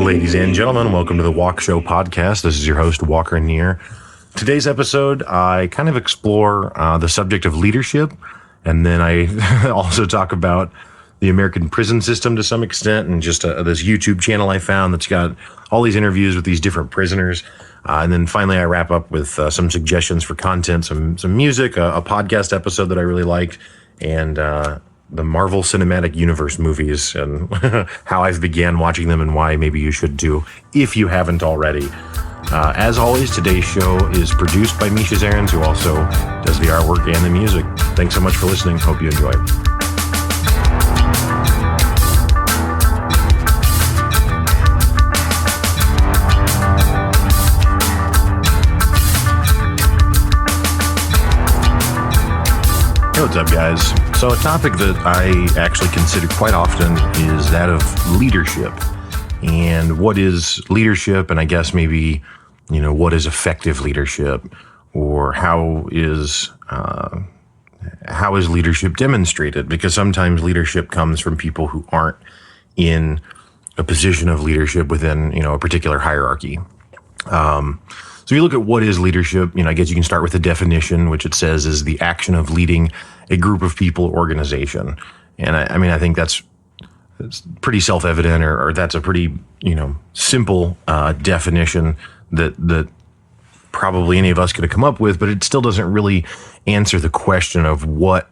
Ladies and gentlemen, welcome to the Walkshow podcast. This is your host, Walker Neer. Today's episode, I kind of explore the subject of leadership, and then I also talk about the American prison system to some extent, and just this YouTube channel I found that's got all these interviews with these different prisoners. And then finally, I wrap up with some suggestions for content, some music, a podcast episode that I really liked, and the Marvel Cinematic Universe movies and how I've began watching them and why maybe you should too, if you haven't already. As always, today's show is produced by Misha Zarens, who also does the artwork and the music. Thanks so much for listening. Hope you enjoy. Hey, what's up, guys? So a topic that I actually consider quite often is that of leadership. And what is leadership? And I guess maybe, what is effective leadership? Or how is leadership demonstrated? Because sometimes leadership comes from people who aren't in a position of leadership within, a particular hierarchy. So if you look at what is leadership, I guess you can start with the definition, which it says is the action of leading a group of people or organization. And I think it's pretty self-evident, or that's a pretty, simple definition that probably any of us could have come up with, but it still doesn't really answer the question of what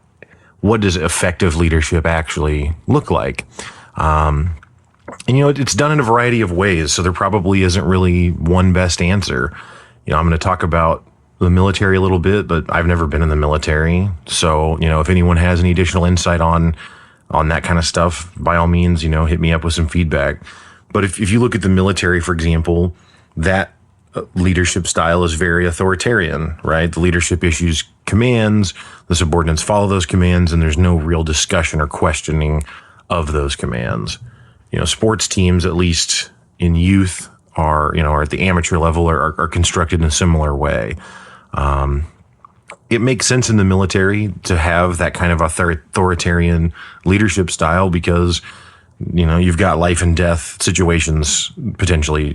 does effective leadership actually look like. And it's done in a variety of ways, so there probably isn't really one best answer. I'm going to talk about the military a little bit, but I've never been in the military. So, if anyone has any additional insight on that kind of stuff, by all means, hit me up with some feedback. But if you look at the military, for example, that leadership style is very authoritarian, right? The leadership issues commands, the subordinates follow those commands, and there's no real discussion or questioning of those commands. Sports teams, at least in youth, are at the amateur level are constructed in a similar way. It makes sense in the military to have that kind of authoritarian leadership style because, you've got life and death situations potentially,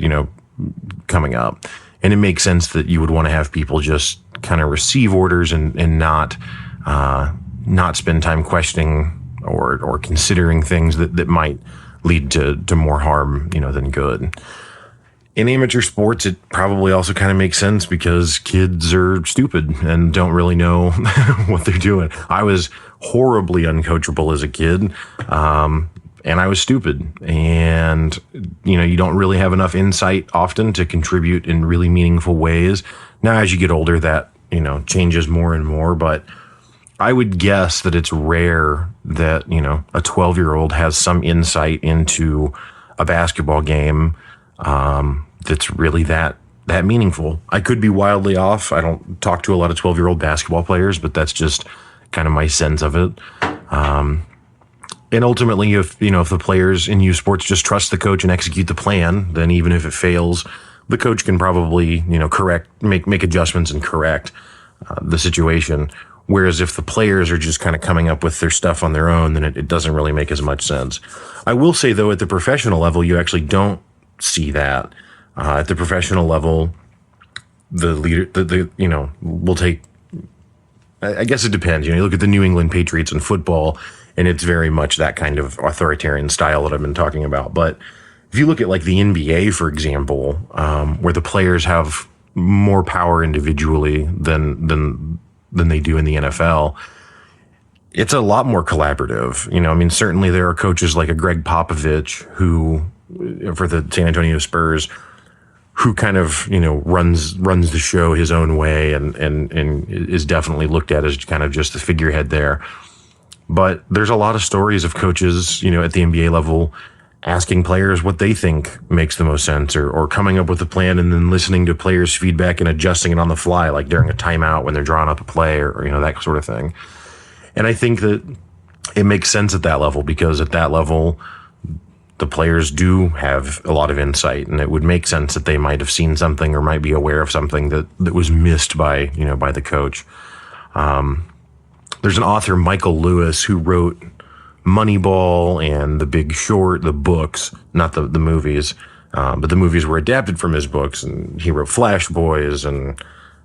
coming up. And it makes sense that you would want to have people just kind of receive orders and not spend time questioning or considering things that might lead to more harm, than good. In amateur sports, it probably also kind of makes sense because kids are stupid and don't really know what they're doing. I was horribly uncoachable as a kid, and I was stupid. And, you don't really have enough insight often to contribute in really meaningful ways. Now, as you get older, that, changes more and more. But I would guess that it's rare that, a 12-year-old has some insight into a basketball game that's really that meaningful. I could be wildly off. I don't talk to a lot of 12-year-old basketball players, but that's just kind of my sense of it. And ultimately, if the players in youth sports just trust the coach and execute the plan, then even if it fails, the coach can probably, make adjustments and correct the situation. Whereas if the players are just kind of coming up with their stuff on their own, then it doesn't really make as much sense. I will say, though, at the professional level, you actually don't see that. At the professional level, the leader, will take, I guess it depends. You look at the New England Patriots in football, and it's very much that kind of authoritarian style that I've been talking about. But if you look at like the NBA, for example, where the players have more power individually than they do in the NFL, it's a lot more collaborative. Certainly there are coaches like a Greg Popovich who, for the San Antonio Spurs, who kind of, runs the show his own way and is definitely looked at as kind of just the figurehead there. But there's a lot of stories of coaches, at the NBA level asking players what they think makes the most sense or coming up with a plan and then listening to players' feedback and adjusting it on the fly, like during a timeout when they're drawing up a play or that sort of thing. And I think that it makes sense at that level because at that level, the players do have a lot of insight, and it would make sense that they might have seen something or might be aware of something that was missed by the coach. There's an author, Michael Lewis, who wrote Moneyball and The Big Short, the books, not the movies. But the movies were adapted from his books, and he wrote Flash Boys and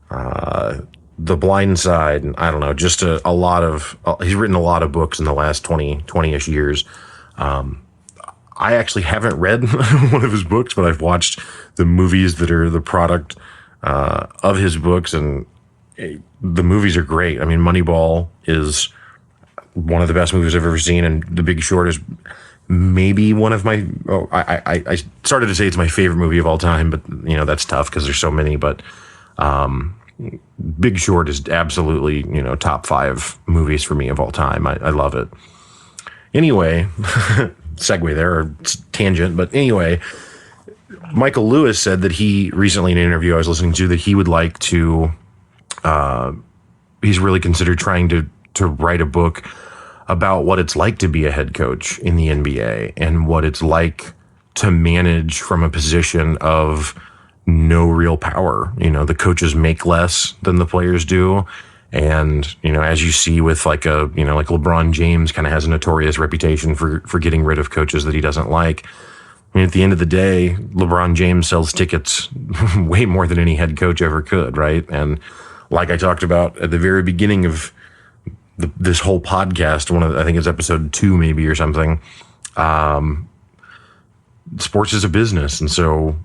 The Blind Side, and I don't know, just a lot of, he's written a lot of books in the last 20-ish years. I actually haven't read one of his books, but I've watched the movies that are the product of his books, and the movies are great. I mean, Moneyball is one of the best movies I've ever seen, and The Big Short is maybe one of my, I started to say it's my favorite movie of all time, but that's tough because there's so many, but Big Short is absolutely, top 5 movies for me of all time. I love it. Anyway, segue there, or tangent, but anyway, Michael Lewis said that he recently, in an interview I was listening to, that he would like to, he's really considered trying to write a book about what it's like to be a head coach in the NBA and what it's like to manage from a position of no real power. The coaches make less than the players do. And, as you see with like LeBron James kind of has a notorious reputation for getting rid of coaches that he doesn't like. I mean, at the end of the day, LeBron James sells tickets way more than any head coach ever could, right? And like I talked about at the very beginning of this whole podcast, I think it's episode 2 maybe or something, sports is a business. And so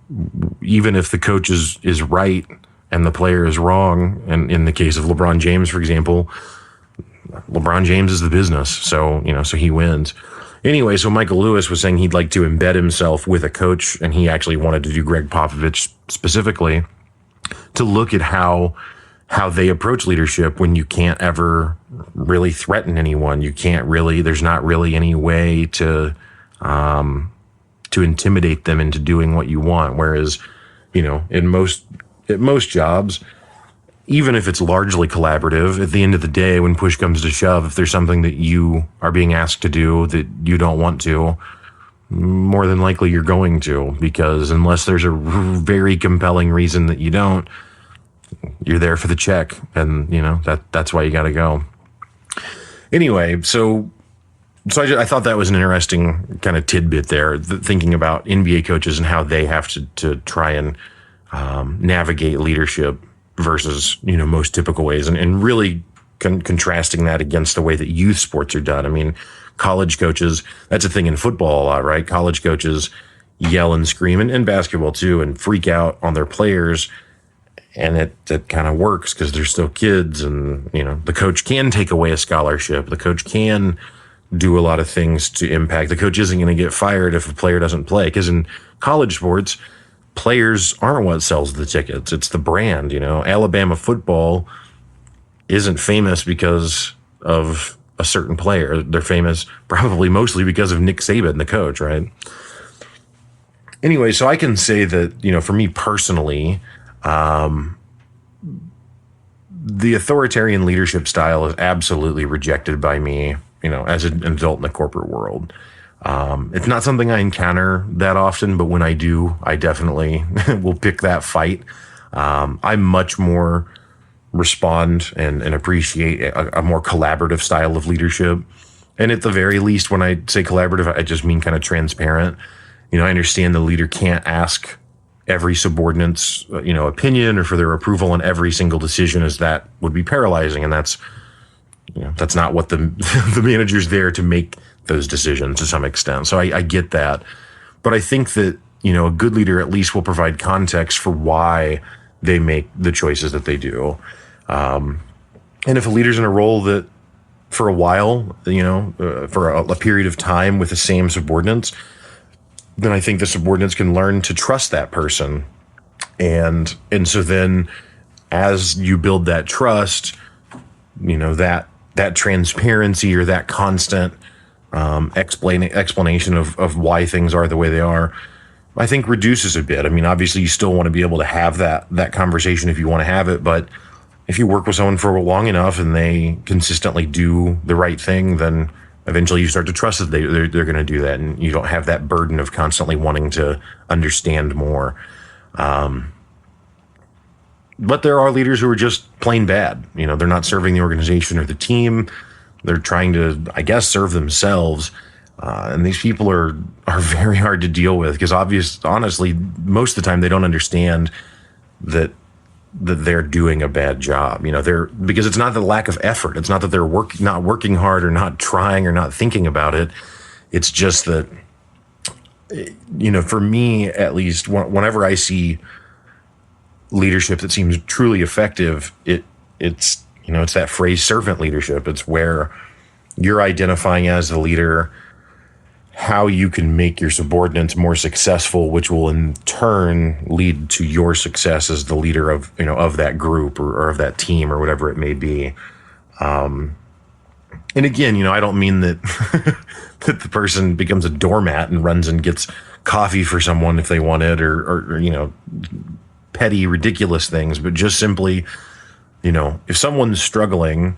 even if the coach is right and the player is wrong, and in the case of LeBron James, for example, LeBron James is the business. So, so he wins. Anyway, so Michael Lewis was saying he'd like to embed himself with a coach, and he actually wanted to do Greg Popovich specifically to look at how they approach leadership when you can't ever really threaten anyone. You can't really, there's not really any way to intimidate them into doing what you want. Whereas, at most jobs, even if it's largely collaborative, at the end of the day, when push comes to shove, if there's something that you are being asked to do that you don't want to, more than likely you're going to, because unless there's a very compelling reason that you don't, you're there for the check, and that's why you got to go. Anyway, so I thought that was an interesting kind of tidbit there, thinking about NBA coaches and how they have to try and navigate leadership versus most typical ways, and really contrasting that against the way that youth sports are done. I mean, college coaches, that's a thing in football a lot, right? College coaches yell and scream, and basketball too, and freak out on their players. And it kind of works because they're still kids, and the coach can take away a scholarship. The coach can do a lot of things to impact. The coach isn't going to get fired if a player doesn't play, because in college sports, players aren't what sells the tickets. It's the brand. Alabama football isn't famous because of a certain player. They're famous probably mostly because of Nick Saban, the coach, right? Anyway, so I can say that, for me personally, the authoritarian leadership style is absolutely rejected by me, as an adult in the corporate world. It's not something I encounter that often, but when I do, I definitely will pick that fight. I much more respond and appreciate a more collaborative style of leadership. And at the very least, when I say collaborative, I just mean kind of transparent. I understand the leader can't ask every subordinate's, opinion or for their approval on every single decision, as that would be paralyzing. And that's not what the manager's there to make those decisions to some extent. So I get that. But I think that, a good leader at least will provide context for why they make the choices that they do. And if a leader's in a role that for a while, for a period of time with the same subordinates, then I think the subordinates can learn to trust that person. And so then as you build that trust, that transparency or that constant explanation of why things are the way they are, I think reduces a bit. I mean, obviously you still want to be able to have that conversation if you want to have it, but if you work with someone for long enough and they consistently do the right thing, then eventually you start to trust that they're going to do that, and you don't have that burden of constantly wanting to understand more. But there are leaders who are just plain bad. They're not serving the organization or the team. They're trying to, I guess, serve themselves. And these people are very hard to deal with because honestly, most of the time they don't understand that they're doing a bad job. Because it's not the lack of effort. It's not that they're not working hard or not trying or not thinking about it. It's just that, for me at least, whenever I see leadership that seems truly effective, it's that phrase servant leadership. It's where you're identifying as the leader how you can make your subordinates more successful, which will in turn lead to your success as the leader of that group or of that team or whatever it may be. And again, I don't mean that that the person becomes a doormat and runs and gets coffee for someone if they want it or petty, ridiculous things, but just simply, if someone's struggling,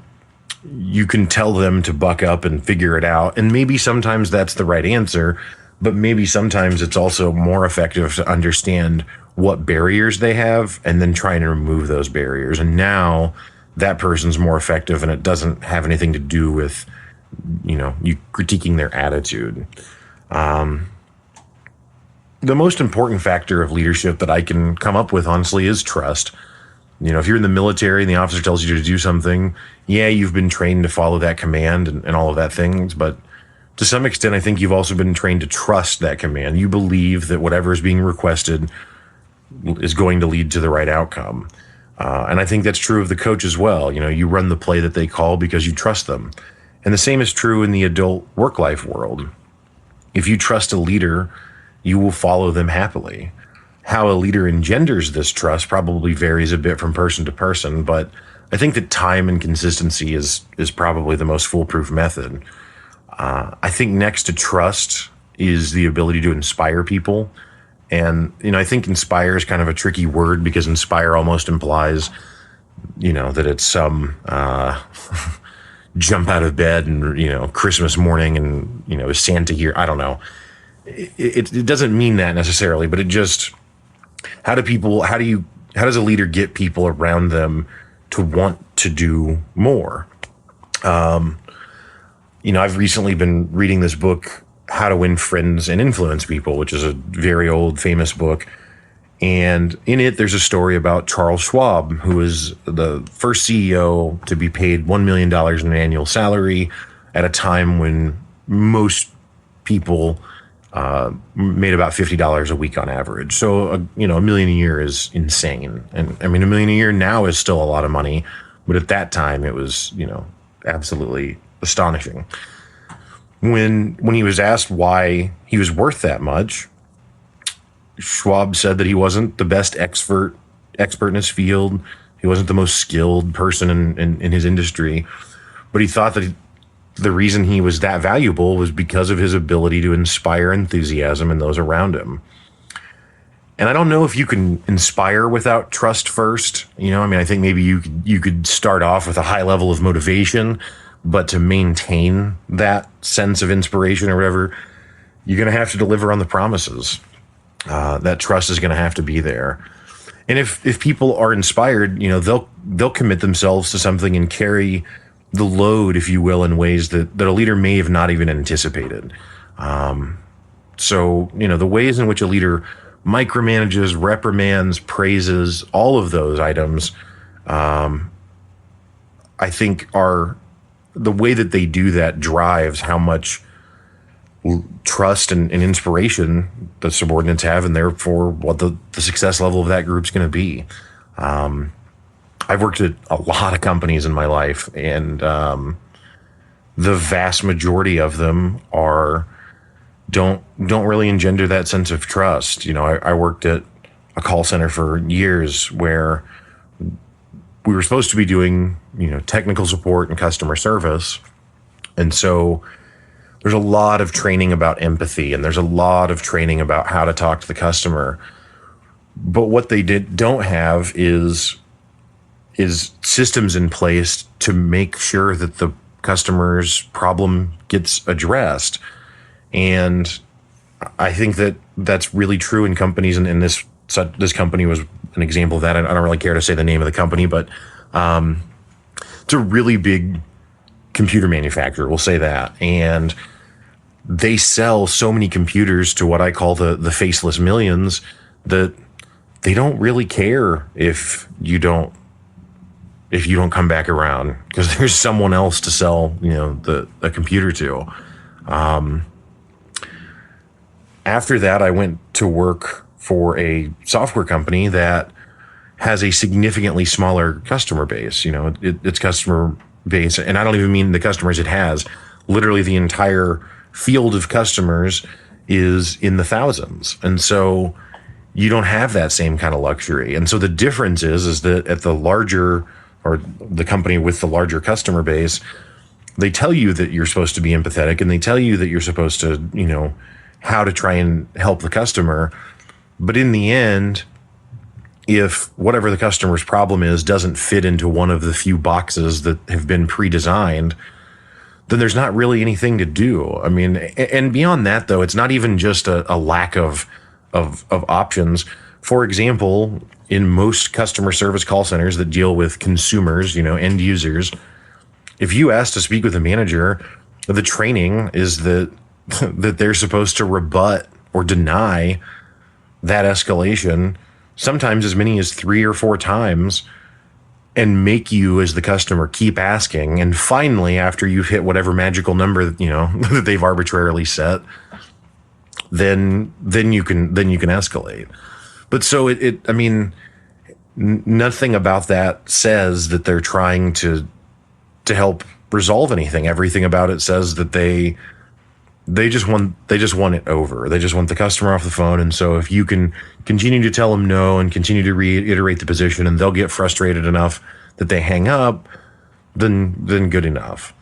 you can tell them to buck up and figure it out. And maybe sometimes that's the right answer, but maybe sometimes it's also more effective to understand what barriers they have and then try and remove those barriers. And now that person's more effective and it doesn't have anything to do with, you critiquing their attitude. The most important factor of leadership that I can come up with, honestly, is trust. If you're in the military and the officer tells you to do something, yeah, you've been trained to follow that command and all of that things. But to some extent, I think you've also been trained to trust that command. You believe that whatever is being requested is going to lead to the right outcome. And I think that's true of the coach as well. You run the play that they call because you trust them. And the same is true in the adult work life world. If you trust a leader, you will follow them happily. How a leader engenders this trust probably varies a bit from person to person, but I think that time and consistency is probably the most foolproof method. I think next to trust is the ability to inspire people. And, I think inspire is kind of a tricky word because inspire almost implies, that it's some jump out of bed and, Christmas morning and, is Santa here? I don't know. It doesn't mean that necessarily, but it just... How does a leader get people around them to want to do more? I've recently been reading this book, How to Win Friends and Influence People, which is a very old, famous book. And in it, there's a story about Charles Schwab, who is the first CEO to be paid $1 million in an annual salary at a time when most people made about $50 a week on average. So, $1 million a year is insane. And I mean, $1 million a year now is still a lot of money, but at that time it was, absolutely astonishing. When he was asked why he was worth that much, Schwab said that he wasn't the best expert in his field. He wasn't the most skilled person in his industry, but he thought that the reason he was that valuable was because of his ability to inspire enthusiasm in those around him. And I don't know if you can inspire without trust first. I think maybe you could start off with a high level of motivation, but to maintain that sense of inspiration or whatever, you're going to have to deliver on the promises. That trust is going to have to be there. And if people are inspired, they'll commit themselves to something and carry the load, if you will, in ways that a leader may have not even anticipated. So, the ways in which a leader micromanages, reprimands, praises, all of those items, I think are the way that they do that drives how much trust and inspiration the subordinates have, and therefore what the success level of that group's going to be. I've worked at a lot of companies in my life, and the vast majority of them don't really engender that sense of trust. I worked at a call center for years where we were supposed to be doing, technical support and customer service. And so there's a lot of training about empathy, and there's a lot of training about how to talk to the customer. But what they don't have is systems in place to make sure that the customer's problem gets addressed. And I think that that's really true in companies, and this company was an example of that. I don't really care to say the name of the company, but it's a really big computer manufacturer, we'll say that. And they sell so many computers to what I call the faceless millions that they don't really care if you don't come back around, because there's someone else to sell, a computer to. After that, I went to work for a software company that has a significantly smaller customer base. Its customer base, and I don't even mean the customers it has, literally the entire field of customers is in the thousands. And so you don't have that same kind of luxury. And so the difference is that at the larger, or the company with the larger customer base, they tell you that you're supposed to be empathetic, and they tell you that you're supposed to, how to try and help the customer. But in the end, if whatever the customer's problem is doesn't fit into one of the few boxes that have been pre-designed, then there's not really anything to do. I mean, and beyond that, though, it's not even just a lack of options. For example, in most customer service call centers that deal with consumers, end users, if you ask to speak with a manager, the training is that they're supposed to rebut or deny that escalation, sometimes as many as 3 or 4 times, and make you, as the customer, keep asking. And finally, after you've hit whatever magical number, that they've arbitrarily set, then you can escalate. But so nothing about that says that they're trying to help resolve anything. Everything about it says that they just want it over. They just want the customer off the phone. And so if you can continue to tell them no and continue to reiterate the position, and they'll get frustrated enough that they hang up, then good enough.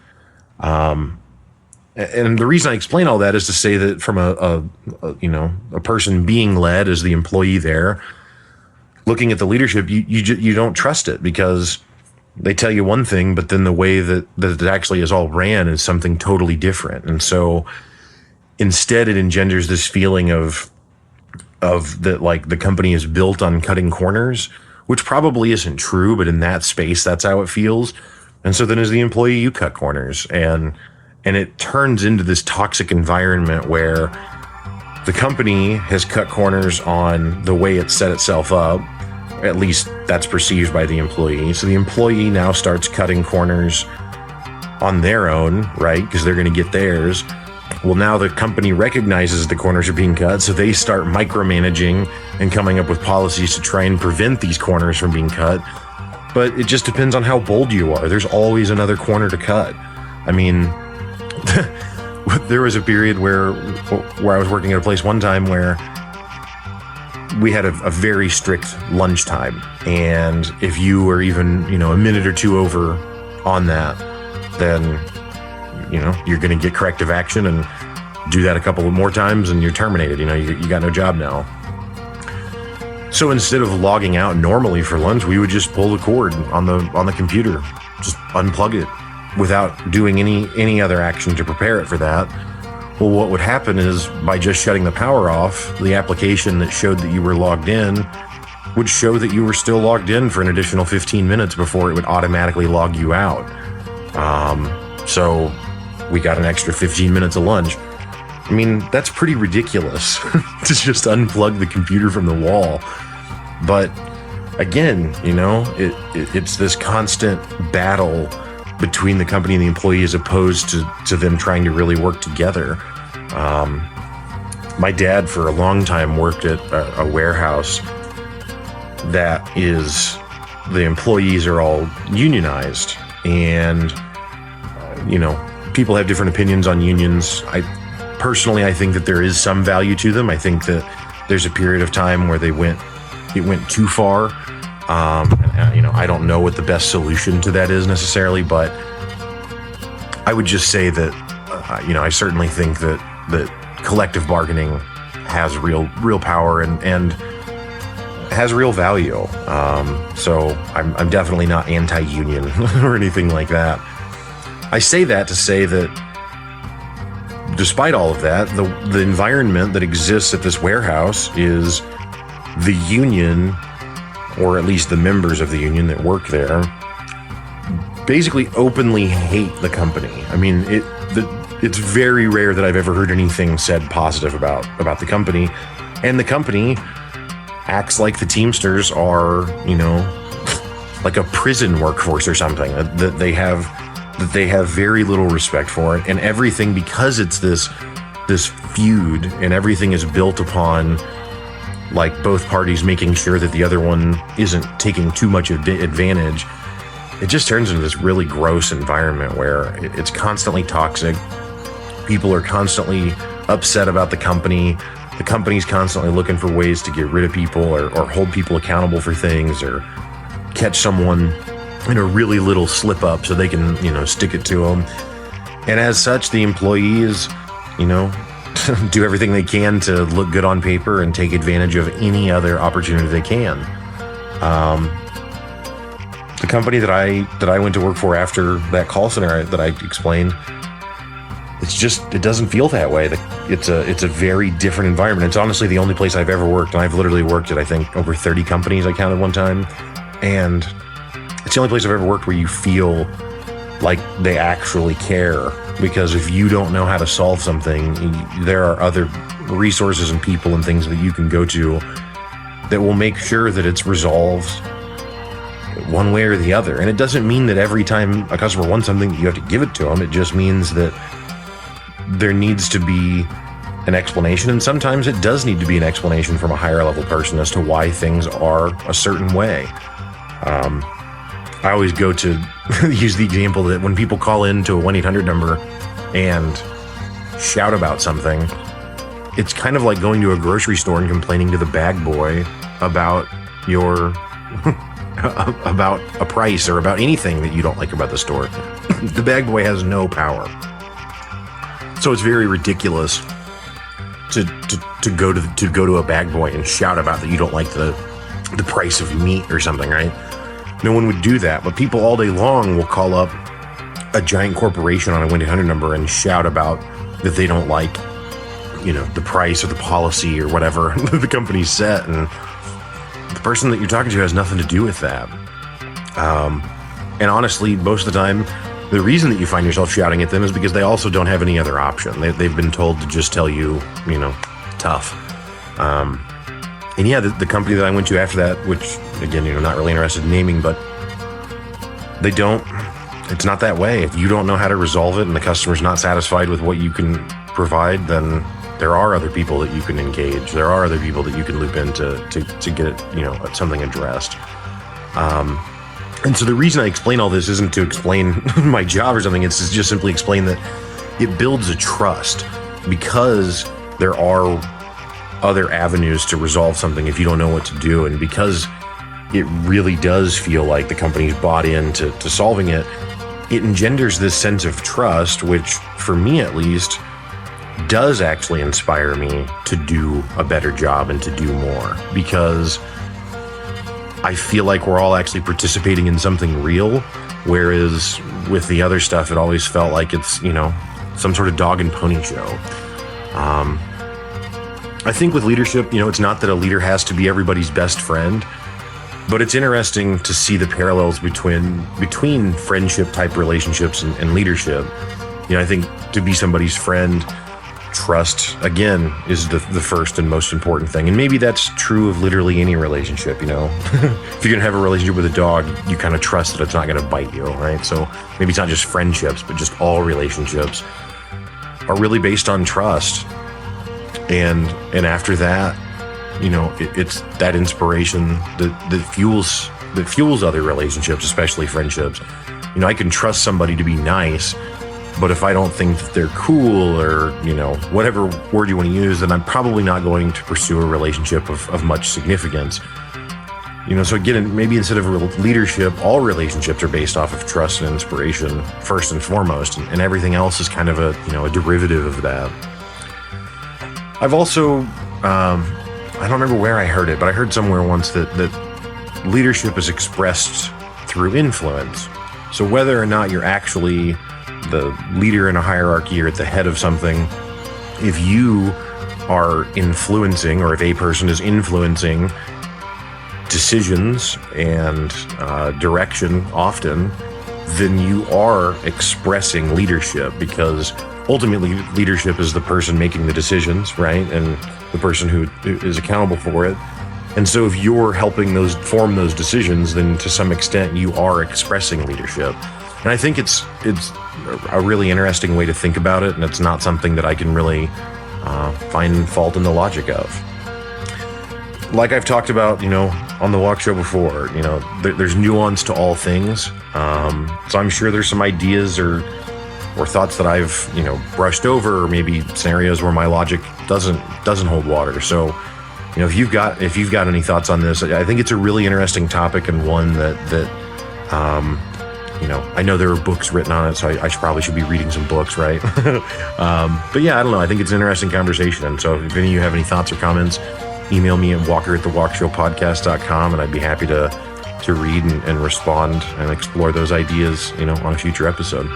And the reason I explain all that is to say that from a person being led as the employee there, looking at the leadership, you don't trust it, because they tell you one thing, but then the way that it actually is all ran is something totally different. And so instead, it engenders this feeling of that, like, the company is built on cutting corners, which probably isn't true, but in that space, that's how it feels. And so then as the employee, you cut corners, and it turns into this toxic environment where the company has cut corners on the way it set itself up. At least that's perceived by the employee. So the employee now starts cutting corners on their own, right? Because they're going to get theirs. Well, now the company recognizes the corners are being cut, so they start micromanaging and coming up with policies to try and prevent these corners from being cut. But it just depends on how bold you are. There's always another corner to cut. I mean, there was a period where I was working at a place one time where we had a very strict lunch time. And if you were even, a minute or two over on that, then, you're going to get corrective action and do that a couple of more times and you're terminated. You got no job now. So instead of logging out normally for lunch, we would just pull the cord on the computer, just unplug it without doing any other action to prepare it for that. Well, what would happen is, by just shutting the power off, the application that showed that you were logged in would show that you were still logged in for an additional 15 minutes before it would automatically log you out. So we got an extra 15 minutes of lunch. I mean, that's pretty ridiculous to just unplug the computer from the wall. But again, it's this constant battle between the company and the employee, as opposed to them trying to really work together. My dad, for a long time, worked at a warehouse that is, the employees are all unionized, and people have different opinions on unions. Personally, I think that there is some value to them. I think that there's a period of time where it went too far. I don't know what the best solution to that is necessarily, but I would just say that, I certainly think that collective bargaining has real power and has real value. So I'm definitely not anti-union or anything like that. I say that to say that despite all of that, the environment that exists at this warehouse is the union, or at least the members of the union that work there, basically openly hate the company. I mean, it's very rare that I've ever heard anything said positive about the company. And the company acts like the Teamsters are, like a prison workforce or something, that they have very little respect for it, and everything, because it's this feud, and everything is built upon like both parties making sure that the other one isn't taking too much advantage. It just turns into this really gross environment where it's constantly toxic. People are constantly upset about the company. The company's constantly looking for ways to get rid of people or hold people accountable for things, or catch someone in a really little slip up so they can, stick it to them. And as such, the employees, do everything they can to look good on paper and take advantage of any other opportunity they can. The company that I went to work for after that call center that I explained, it doesn't feel that way. It's a very different environment. It's honestly the only place I've ever worked, and I've literally worked at, I think, over 30 companies I counted one time. And it's the only place I've ever worked where you feel like they actually care. Because if you don't know how to solve something, there are other resources and people and things that you can go to that will make sure that it's resolved one way or the other. And it doesn't mean that every time a customer wants something, you have to give it to them. It just means that there needs to be an explanation. And sometimes it does need to be an explanation from a higher level person as to why things are a certain way. I always go to use the example that when people call in to a 1-800 number and shout about something, it's kind of like going to a grocery store and complaining to the bag boy about about a price or about anything that you don't like about the store. The bag boy has no power. So it's very ridiculous to go to a bag boy and shout about that you don't like the price of meat or something, right? No one would do that, but people all day long will call up a giant corporation on a 1-800 number and shout about that they don't like, the price or the policy or whatever the company's set, and the person that you're talking to has nothing to do with that. And honestly, most of the time, the reason that you find yourself shouting at them is because they also don't have any other option. They've been told to just tell you, tough. And yeah, the company that I went to after that, which again, not really interested in naming, but it's not that way. If you don't know how to resolve it and the customer's not satisfied with what you can provide, then there are other people that you can engage. There are other people that you can loop in to get something addressed. And so the reason I explain all this isn't to explain my job or something. It's to just simply explain that it builds a trust, because there are other avenues to resolve something if you don't know what to do. And because it really does feel like the company's bought into solving it, it engenders this sense of trust, which for me at least does actually inspire me to do a better job and to do more, because I feel like we're all actually participating in something real, whereas with the other stuff, it always felt like it's, some sort of dog and pony show. I think with leadership, it's not that a leader has to be everybody's best friend, but it's interesting to see the parallels between friendship type relationships and leadership. I think to be somebody's friend, trust, again, is the first and most important thing. And maybe that's true of literally any relationship, If you're going to have a relationship with a dog, you kind of trust that it's not going to bite you, right? So maybe it's not just friendships, but just all relationships are really based on trust. And after that, it's that inspiration that fuels other relationships, especially friendships. I can trust somebody to be nice, but if I don't think that they're cool or, whatever word you want to use, then I'm probably not going to pursue a relationship of much significance. So again, maybe instead of leadership, all relationships are based off of trust and inspiration first and foremost, and everything else is kind of a derivative of that. I've also, I don't remember where I heard it, but I heard somewhere once that leadership is expressed through influence. So whether or not you're actually the leader in a hierarchy or at the head of something, if you are influencing, or if a person is influencing decisions and direction often, then you are expressing leadership, because ultimately leadership is the person making the decisions, right? And the person who is accountable for it. And so if you're helping those form those decisions, then to some extent you are expressing leadership. And I think it's a really interesting way to think about it, and it's not something that I can really find fault in the logic of. Like I've talked about, on the Walkshow before, there's nuance to all things. So I'm sure there's some ideas or thoughts that I've, brushed over, or maybe scenarios where my logic doesn't hold water. So, if you've got any thoughts on this, I think it's a really interesting topic, and one that I know there are books written on it, so I probably should be reading some books, right? But yeah, I don't know. I think it's an interesting conversation. And so if any of you have any thoughts or comments, email me at walker@thewalkshowpodcast.com, and I'd be happy to read and respond and explore those ideas, on a future episode.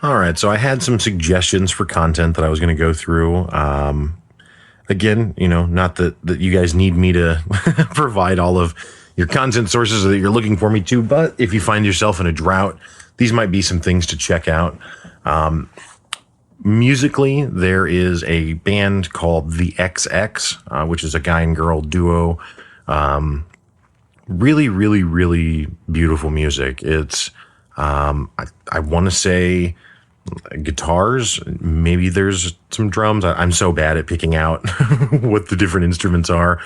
All right, so I had some suggestions for content that I was going to go through. Again, not that you guys need me to provide all of your content sources that you're looking for me to, but if you find yourself in a drought, these might be some things to check out. Musically, there is a band called the XX, which is a guy and girl duo. Really, really, really beautiful music. It's, I want to say guitars, maybe there's some drums. I'm so bad at picking out what the different instruments are.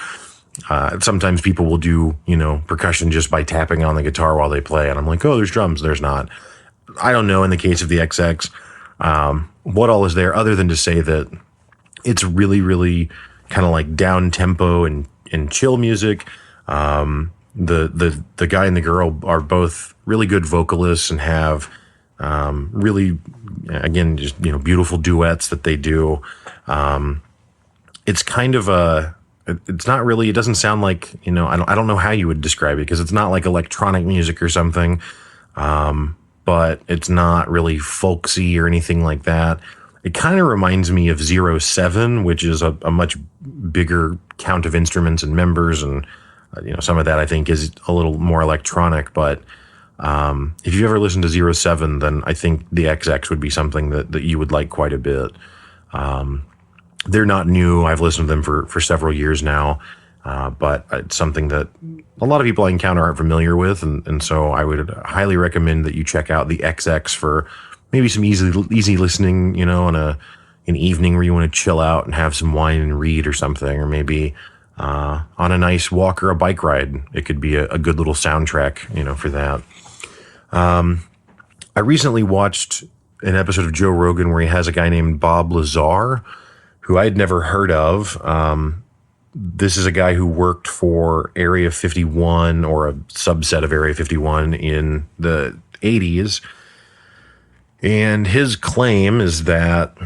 Sometimes people will do, percussion just by tapping on the guitar while they play. And I'm like, oh, there's drums. There's not. I don't know in the case of the XX, what all is there, other than to say that it's really, really kind of like down tempo and chill music. The guy and the girl are both really good vocalists and have really, again, just beautiful duets that they do. It's kind of it's not really, it doesn't sound like, I don't know how you would describe it, because it's not like electronic music or something, but it's not really folksy or anything like that. It kind of reminds me of 07, which is a much bigger count of instruments and members, and some of that I think is a little more electronic. But if you've ever listened to 07, then I think the XX would be something that you would like quite a bit. They're not new. I've listened to them for several years now, but it's something that a lot of people I encounter aren't familiar with, and so I would highly recommend that you check out the XX for maybe some easy listening, on an evening where you want to chill out and have some wine and read or something, or maybe on a nice walk or a bike ride. It could be a good little soundtrack, for that. I recently watched an episode of Joe Rogan where he has a guy named Bob Lazar, who I had never heard of. This is a guy who worked for Area 51, or a subset of Area 51 in the 80s. And his claim is that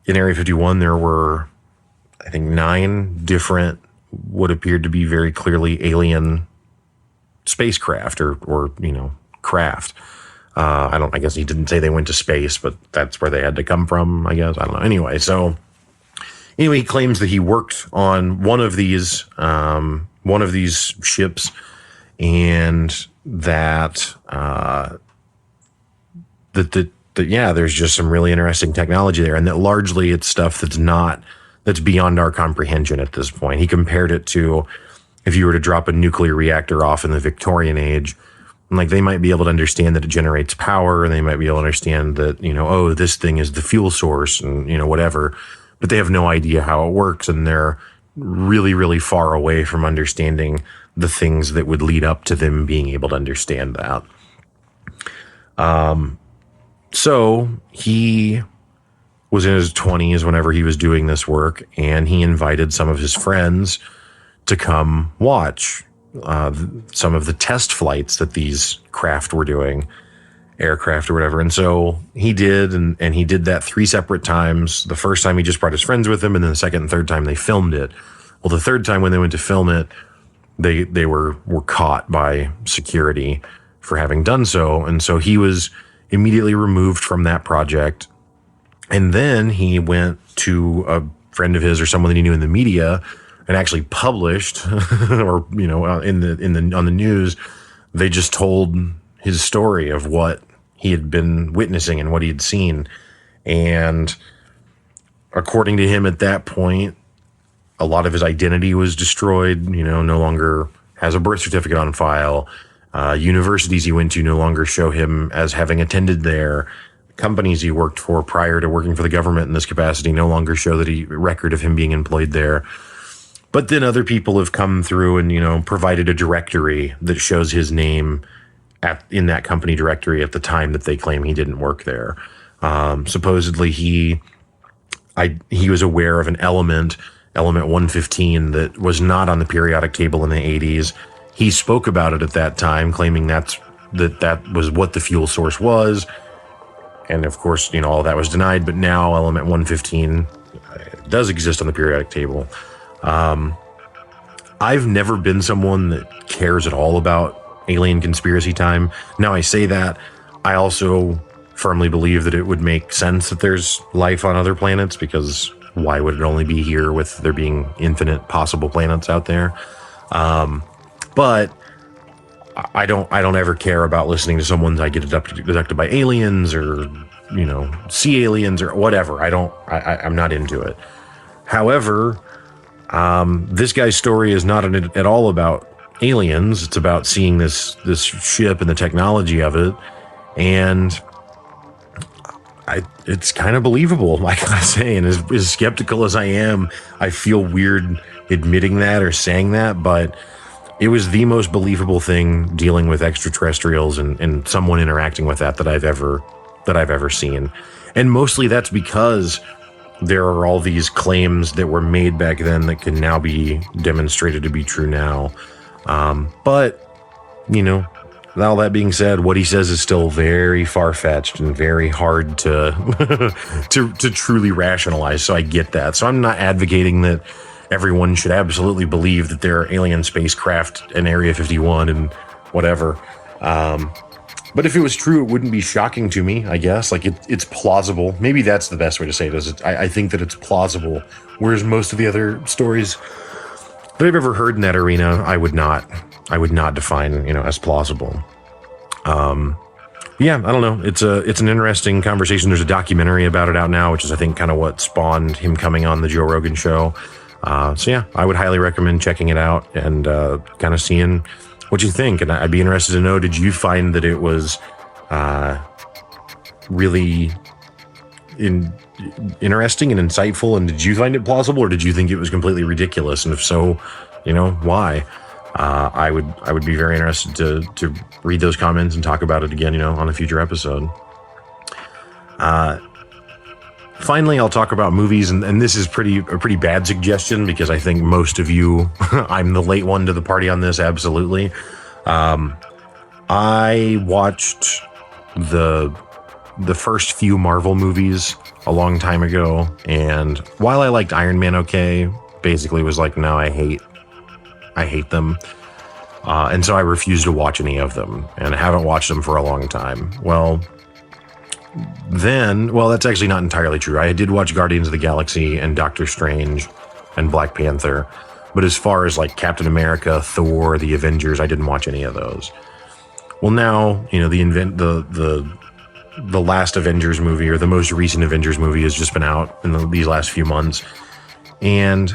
in Area 51, there were, I think, 9 different, what appeared to be very clearly alien spacecraft or craft. I guess he didn't say they went to space, but that's where they had to come from, I guess. I don't know. Anyway, he claims that he worked on one of these ships, and that there's just some really interesting technology there, and that largely it's stuff that's beyond our comprehension at this point. He compared it to if you were to drop a nuclear reactor off in the Victorian age, Like, they might be able to understand that it generates power, and they might be able to understand that, oh, this thing is the fuel source and, whatever, but they have no idea how it works. And they're really, really far away from understanding the things that would lead up to them being able to understand that. So he was in his 20s whenever he was doing this work, and he invited some of his friends to come watch some of the test flights that these craft were doing, aircraft or whatever. And so he did, and he did that 3 separate times. The first time he just brought his friends with him, and then the second and third time they filmed it. Well, the third time when they went to film it, they were caught by security for having done so. And so he was immediately removed from that project. And then he went to a friend of his or someone that he knew in the media and actually published, or, on the news, they just told his story of what he had been witnessing and what he had seen. And according to him at that point, a lot of his identity was destroyed, no longer has a birth certificate on file. Universities he went to no longer show him as having attended there. Companies he worked for prior to working for the government in this capacity no longer show record of him being employed there. But then other people have come through and, provided a directory that shows his name in that company directory at the time that they claim he didn't work there. Supposedly he was aware of an element 115, that was not on the periodic table in the 80s. He spoke about it at that time, claiming that was what the fuel source was. And of course, all of that was denied. But now element 115 does exist on the periodic table. I've never been someone that cares at all about alien conspiracy time. Now, I say that, I also firmly believe that it would make sense that there's life on other planets, because why would it only be here with there being infinite possible planets out there? But I don't ever care about listening to someone I get abducted by aliens, or, see aliens or whatever. I'm not into it. However, this guy's story is not at all about aliens. It's about seeing this ship and the technology of it. And it's kind of believable, I gotta say. And as skeptical as I am, I feel weird admitting that or saying that, but it was the most believable thing dealing with extraterrestrials and someone interacting with that I've ever seen. And mostly that's because there are all these claims that were made back then that can now be demonstrated to be true now. But, all that being said, what he says is still very far-fetched and very hard to to truly rationalize. So I get that. So I'm not advocating that everyone should absolutely believe that there are alien spacecraft in Area 51 and whatever. But if it was true, it wouldn't be shocking to me, I guess. Like, it's plausible. Maybe that's the best way to say it. I think that it's plausible. Whereas most of the other stories that I've ever heard in that arena, I would not define, as plausible. Yeah, I don't know. It's an interesting conversation. There's a documentary about it out now, which is, I think, kind of what spawned him coming on the Joe Rogan show. So yeah, I would highly recommend checking it out and kind of seeing what you think. And I'd be interested to know, did you find that it was really interesting and insightful? And did you find it plausible, or did you think it was completely ridiculous? And if so, why? I would be very interested to read those comments and talk about it again, on a future episode. Finally, I'll talk about movies, and this is a pretty bad suggestion, because I think most of you, I'm the late one to the party on this, absolutely. I watched the first few Marvel movies a long time ago, and while I liked Iron Man okay, basically was like, no, I hate them. And so I refused to watch any of them, and I haven't watched them for a long time. Well, that's actually not entirely true. I did watch Guardians of the Galaxy and Doctor Strange and Black Panther, but as far as like Captain America, Thor, the Avengers, I didn't watch any of those. Well, now, the last Avengers movie, or the most recent Avengers movie, has just been out in these last few months. And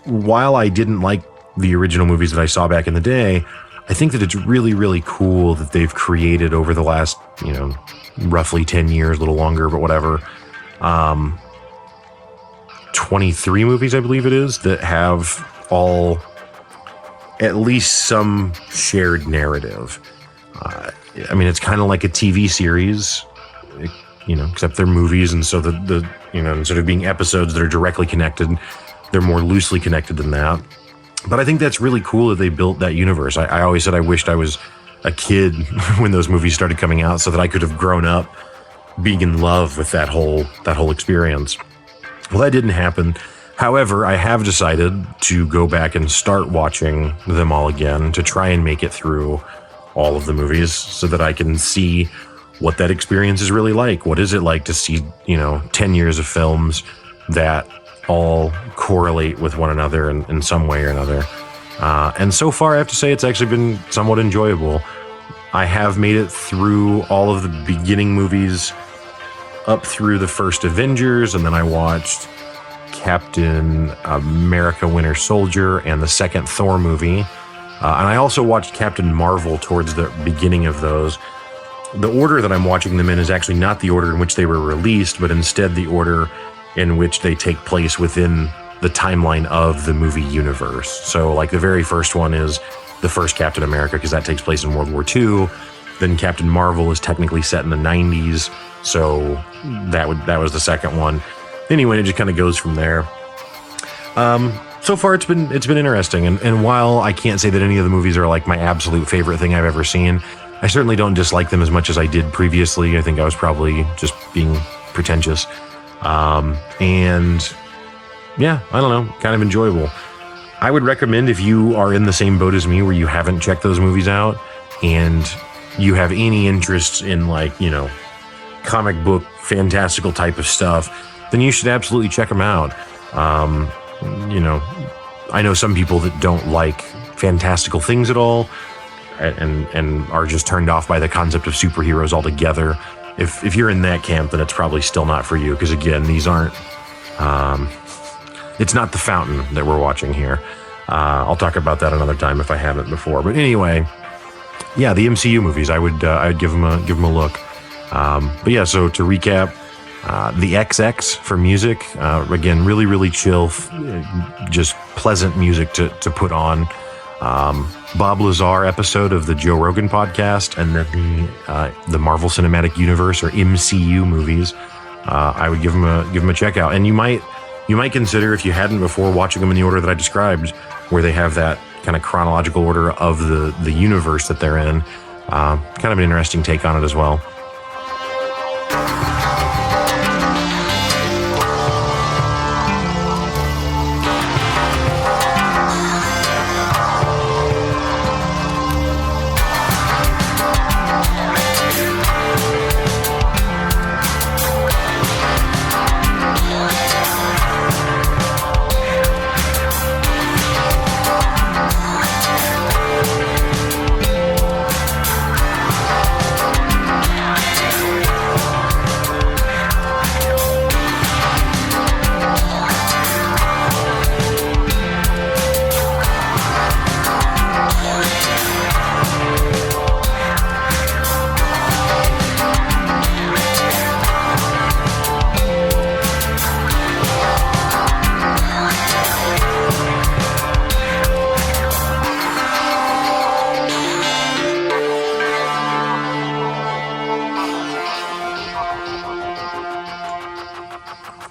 while I didn't like the original movies that I saw back in the day, I think that it's really, really cool that they've created over the last, roughly 10 years, a little longer, but whatever, 23 movies, I believe it is, that have all at least some shared narrative. It's kind of like a TV series, except they're movies. And so the instead of being episodes that are directly connected, they're more loosely connected than that. But I think that's really cool that they built that universe. I always said I wished I was a kid when those movies started coming out so that I could have grown up being in love with that whole experience. Well, that didn't happen. However, I have decided to go back and start watching them all again to try and make it through all of the movies so that I can see what that experience is really like. What is it like to see, 10 years of films that all correlate with one another in some way or another. And so far, I have to say it's actually been somewhat enjoyable. I have made it through all of the beginning movies up through the first Avengers, and then I watched Captain America Winter Soldier and the second Thor movie. And I also watched Captain Marvel towards the beginning of those. The order that I'm watching them in is actually not the order in which they were released, but instead the order in which they take place within the timeline of the movie universe. So like the very first one is the first Captain America, because that takes place in World War II. Then Captain Marvel is technically set in the 90s. So that was the second one. Anyway, it just kind of goes from there. So far it's been interesting. And while I can't say that any of the movies are like my absolute favorite thing I've ever seen, I certainly don't dislike them as much as I did previously. I think I was probably just being pretentious. And yeah, I don't know, kind of enjoyable. I would recommend, if you are in the same boat as me where you haven't checked those movies out and you have any interest in comic book fantastical type of stuff, then you should absolutely check them out. I know some people that don't like fantastical things at all and are just turned off by the concept of superheroes altogether. If you're in that camp, then it's probably still not for you, because again, these aren't it's not The Fountain that we're watching here. I'll talk about that another time if I haven't before. But anyway, yeah, the MCU movies, I would give them a look. But yeah, so to recap, the XX for music, again, really, really chill, just pleasant music to put on. Bob Lazar episode of the Joe Rogan podcast, and then the Marvel Cinematic Universe or MCU movies. I would give them a check out, and you might consider, if you hadn't before, watching them in the order that I described, where they have that kind of chronological order of the universe that they're in. Kind of an interesting take on it as well.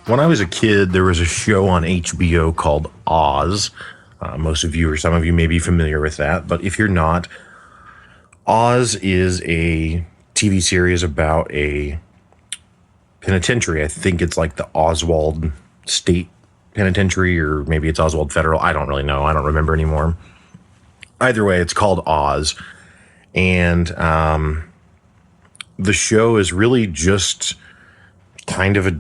When I was a kid, there was a show on HBO called Oz. Most of you or some of you may be familiar with that, but if you're not, Oz is a TV series about a penitentiary. I think it's like the Oswald State Penitentiary, or maybe it's Oswald Federal. I don't really know. I don't remember anymore. Either way, it's called Oz. And the show is really just kind of a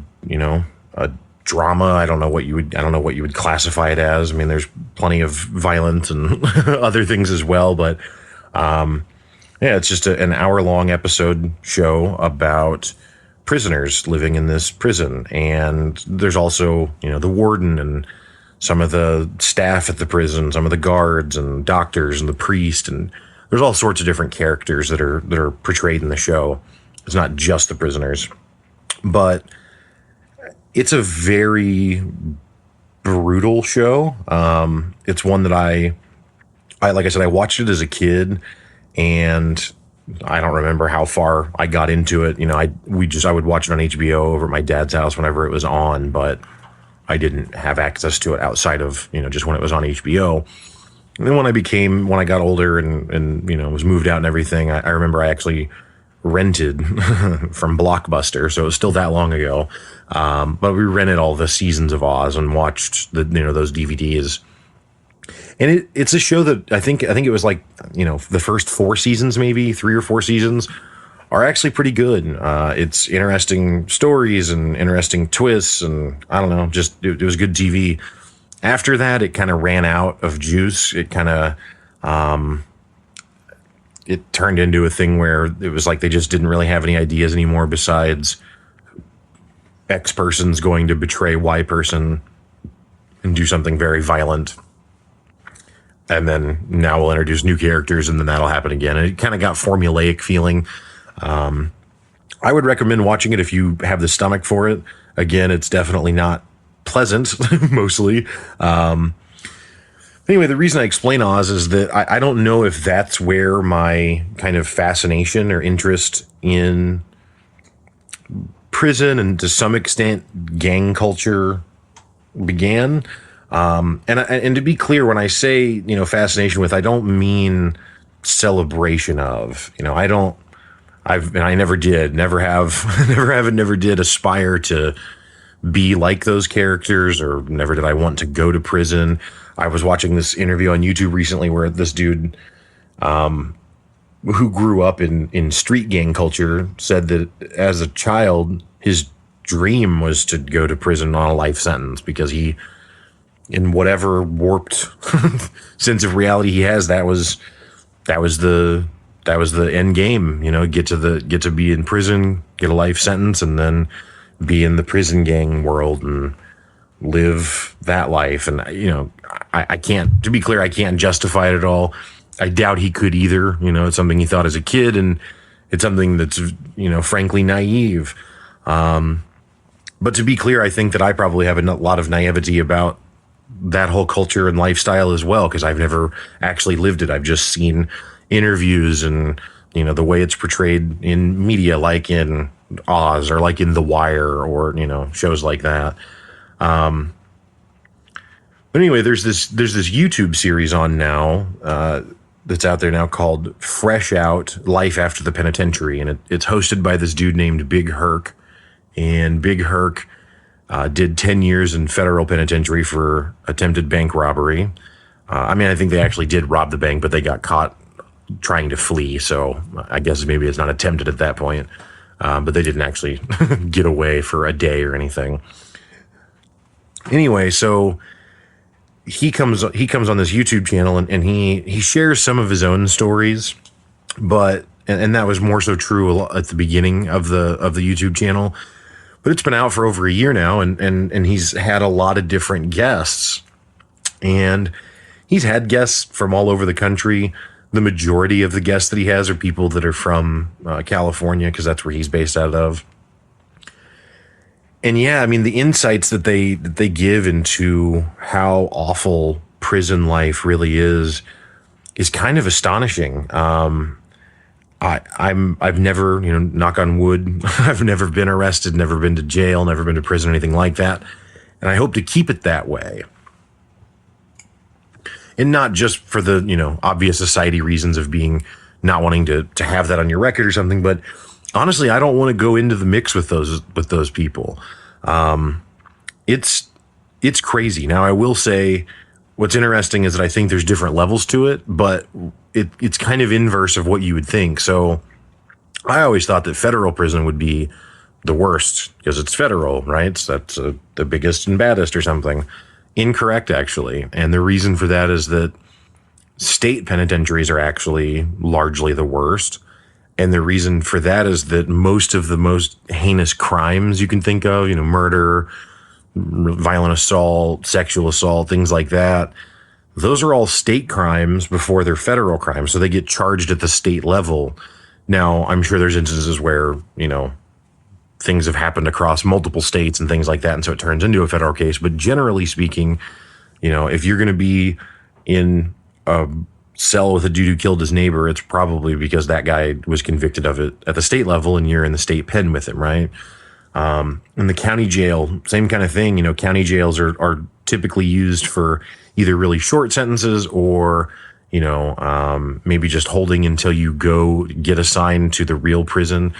drama. I don't know what you would classify it as. I mean, there's plenty of violence and other things as well, but yeah, it's just an hour-long episode show about prisoners living in this prison. And there's also, the warden and some of the staff at the prison, some of the guards and doctors and the priest, and there's all sorts of different characters that are portrayed in the show. It's not just the prisoners, but it's a very brutal show. It's one that I like I said, I watched it as a kid, and I don't remember how far I got into it. I would watch it on HBO over at my dad's house whenever it was on, but I didn't have access to it outside of, just when it was on HBO. And then when I got older and was moved out and everything, I remember I actually rented from Blockbuster. So it was still that long ago. But we rented all the seasons of Oz and watched those DVDs. And it's a show that I think it was like, the first 4 seasons, maybe 3 or 4 seasons are actually pretty good. It's interesting stories and interesting twists. And I don't know, just it was good TV. After that, it kind of ran out of juice. It kind of, it turned into a thing where it was like they just didn't really have any ideas anymore besides X person's going to betray Y person and do something very violent. And then now we'll introduce new characters, and then that'll happen again. And it kind of got formulaic feeling. I would recommend watching it if you have the stomach for it. Again, it's definitely not pleasant, mostly. Anyway, the reason I explain Oz is that I don't know if that's where my kind of fascination or interest in prison and to some extent gang culture began. And to be clear, when I say, fascination with, I don't mean celebration of, I never did, never have, never did aspire to be like those characters, or never did I want to go to prison. I was watching this interview on YouTube recently where this dude, who grew up in street gang culture, said that as a child, his dream was to go to prison on a life sentence because he, in whatever warped sense of reality he has, that was the end game. Get to be in prison, get a life sentence, and then be in the prison gang world and live that life. And I can't, to be clear, I can't justify it at all. I doubt he could either. It's something he thought as a kid, and it's something that's frankly naive. But to be clear, I think that I probably have a lot of naivety about that whole culture and lifestyle as well, because I've never actually lived it. I've just seen interviews and, the way it's portrayed in media, like in Oz or like in The Wire or, shows like that. But anyway, there's this YouTube series on now, that's out there now called Fresh Out: Life After the Penitentiary. And it's hosted by this dude named Big Herc. And Big Herc did 10 years in federal penitentiary for attempted bank robbery. I think they actually did rob the bank, but they got caught trying to flee. So I guess maybe it's not attempted at that point. But they didn't actually get away for a day or anything. Anyway, so he comes on this YouTube channel and he shares some of his own stories, but and that was more so true at the beginning of the YouTube channel. But it's been out for over a year now, and he's had a lot of different guests. And he's had guests from all over the country. The majority of the guests that he has are people that are from California, because that's where he's based out of. And yeah, the insights that they give into how awful prison life really is kind of astonishing. I've never, knock on wood, I've never been arrested, never been to jail, never been to prison, anything like that. And I hope to keep it that way. And not just for the, obvious society reasons of being, not wanting to have that on your record or something, but honestly, I don't want to go into the mix with those people. It's crazy. Now, I will say what's interesting is that I think there's different levels to it, but it's kind of inverse of what you would think. So I always thought that federal prison would be the worst because it's federal, right? So that's the biggest and baddest or something. Incorrect, actually. And the reason for that is that state penitentiaries are actually largely the worst. And the reason for that is that most of the most heinous crimes you can think of, murder, violent assault, sexual assault, things like that, those are all state crimes before they're federal crimes. So they get charged at the state level. Now, I'm sure there's instances where, things have happened across multiple states and things like that. And so it turns into a federal case. But generally speaking, if you're going to be in a cell with a dude who killed his neighbor, it's probably because that guy was convicted of it at the state level and you're in the state pen with him, right? In the county jail, same kind of thing. County jails are typically used for either really short sentences or, maybe just holding until you go get assigned to the real prison.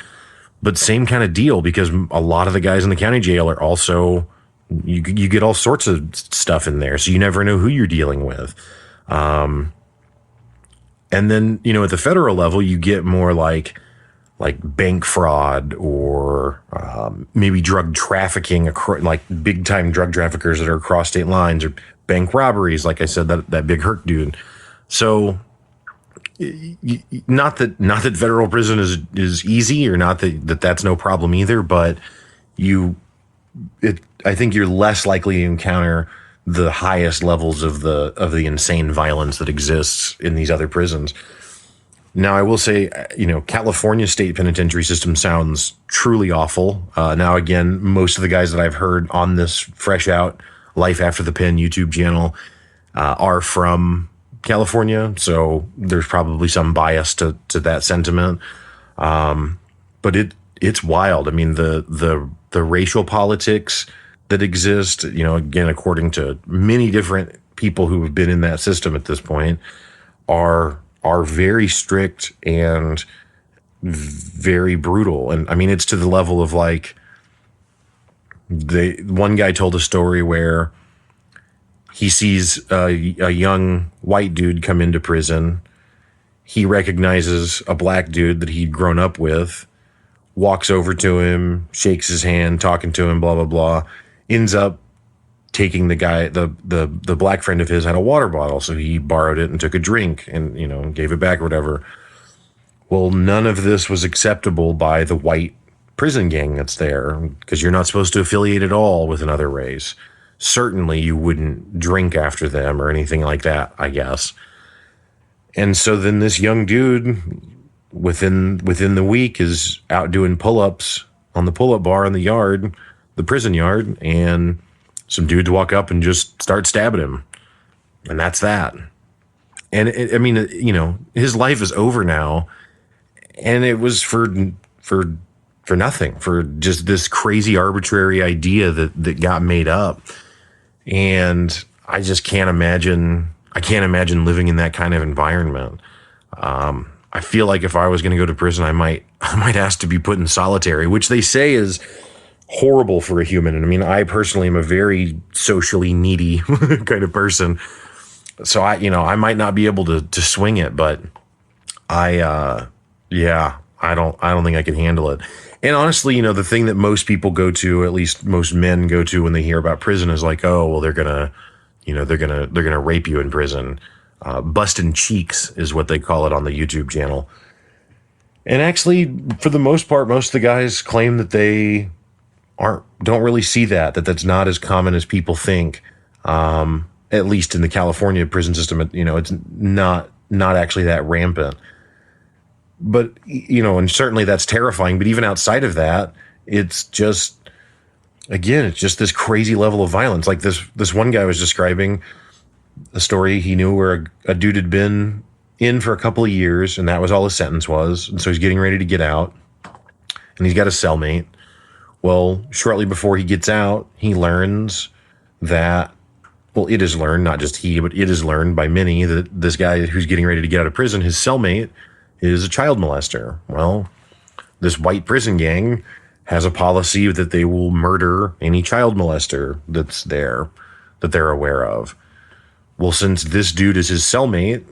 But same kind of deal, because a lot of the guys in the county jail are also, you get all sorts of stuff in there. So you never know who you're dealing with. And then, at the federal level, you get more like bank fraud or maybe drug trafficking, like big time drug traffickers that are across state lines, or bank robberies. Like I said, that big Herc dude. So not that federal prison is easy, or not that that's no problem either, but I think you're less likely to encounter the highest levels of the insane violence that exists in these other prisons. Now, I will say, California state penitentiary system sounds truly awful. Now, again, most of the guys that I've heard on this Fresh Out Life After the Pen YouTube channel are from California, so there's probably some bias to that sentiment. But it's wild. I mean, the racial politics that exist, again, according to many different people who have been in that system at this point, are very strict and very brutal. And I mean, it's to the level of like, one guy told a story where he sees a young white dude come into prison. He recognizes a black dude that he'd grown up with, walks over to him, shakes his hand, talking to him, blah, blah, blah, ends up taking the guy, the black friend of his had a water bottle. So he borrowed it and took a drink and, gave it back or whatever. Well, none of this was acceptable by the white prison gang that's there, because you're not supposed to affiliate at all with another race. Certainly you wouldn't drink after them or anything like that, I guess. And so then this young dude within the week is out doing pull-ups on the pull-up bar in the yard, the prison yard, and some dudes walk up and just start stabbing him. And that's that. And his life is over now. And it was for nothing, for just this crazy arbitrary idea that got made up. And I just can't imagine living in that kind of environment. I feel like if I was going to go to prison, I might ask to be put in solitary, which they say is horrible for a human. And I mean, I personally am a very socially needy kind of person. So I might not be able to swing it, but I don't think I can handle it. And honestly, the thing that most people go to, at least most men go to when they hear about prison, is like, oh, well, they're gonna rape you in prison. Busting cheeks is what they call it on the YouTube channel. And actually, for the most part, most of the guys claim that they don't really see that's not as common as people think. At least in the California prison system, it's not actually that rampant. But, and certainly that's terrifying. But even outside of that, it's just this crazy level of violence. Like this one guy was describing a story he knew where a dude had been in for a couple of years, and that was all his sentence was. And so he's getting ready to get out, and he's got a cellmate. Well, shortly before he gets out, he learns that, well, it is learned, not just he, but it is learned by many, that this guy who's getting ready to get out of prison, his cellmate, is a child molester. Well, this white prison gang has a policy that they will murder any child molester that's there, that they're aware of. Well, since this dude is his cellmate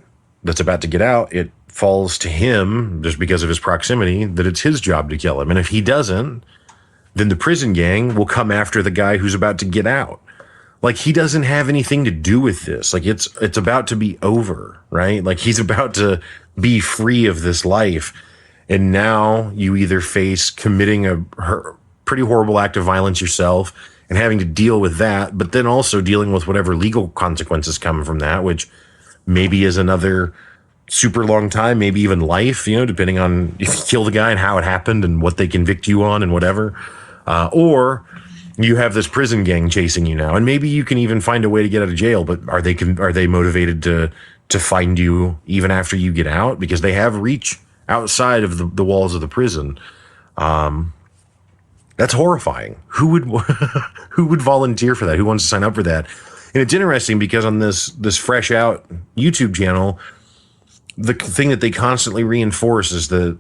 that's about to get out, it falls to him, just because of his proximity, that it's his job to kill him. And if he doesn't, then the prison gang will come after the guy who's about to get out. Like, he doesn't have anything to do with this. Like, it's about to be over, right? Like, he's about to be free of this life. And now you either face committing a pretty horrible act of violence yourself and having to deal with that, but then also dealing with whatever legal consequences come from that, which maybe is another super long time, maybe even life, depending on if you kill the guy and how it happened and what they convict you on and whatever. Or you have this prison gang chasing you now, and maybe you can even find a way to get out of jail, but are they motivated to find you even after you get out? Because they have reach outside of the walls of the prison. That's horrifying. Who would volunteer for that? Who wants to sign up for that? And it's interesting because on this Fresh Out YouTube channel, the thing that they constantly reinforce is that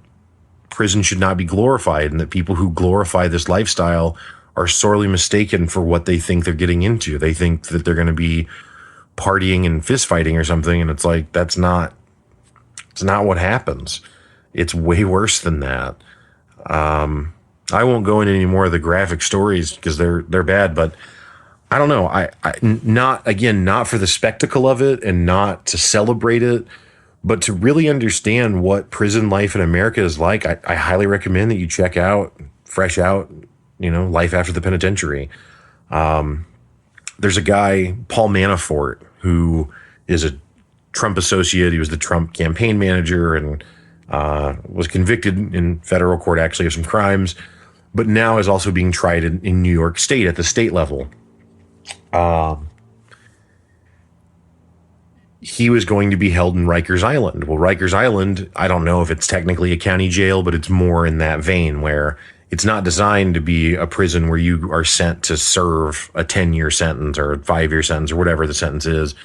prison should not be glorified, and that people who glorify this lifestyle are sorely mistaken for what they think they're getting into. They think that they're going to be partying and fist fighting or something, and it's like it's not what happens. It's way worse than that. I won't go into any more of the graphic stories because they're bad, but I don't know. Not for the spectacle of it and not to celebrate it, but to really understand what prison life in America is like. I highly recommend that you check out Fresh Out, Life After the Penitentiary. There's a guy, Paul Manafort, who is a Trump associate. He was the Trump campaign manager and was convicted in federal court, actually, of some crimes, but now is also being tried in New York State at the state level. He was going to be held in Rikers Island. Well, Rikers Island, I don't know if it's technically a county jail, but it's more in that vein where it's not designed to be a prison where you are sent to serve a 10-year sentence or a 5-year sentence or whatever the sentence is.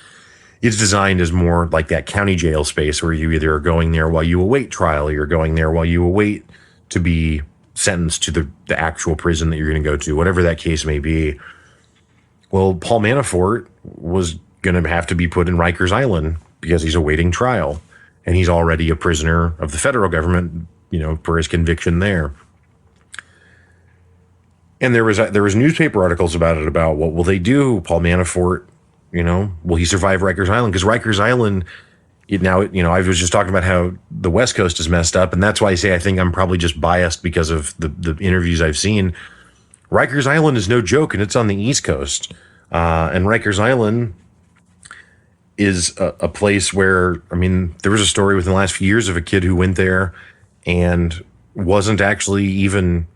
It's designed as more like that county jail space where you either are going there while you await trial or you're going there while you await to be sentenced to the actual prison that you're going to go to, whatever that case may be. Well, Paul Manafort was going to have to be put in Rikers Island because he's awaiting trial, and he's already a prisoner of the federal government, for his conviction there. And there was newspaper articles about it, about what will they do, Paul Manafort, will he survive Rikers Island? Because Rikers Island, I was just talking about how the West Coast is messed up, and that's why I say I think I'm probably just biased because of the interviews I've seen. Rikers Island is no joke, and it's on the East Coast. And Rikers Island is a place where, there was a story within the last few years of a kid who went there and wasn't actually even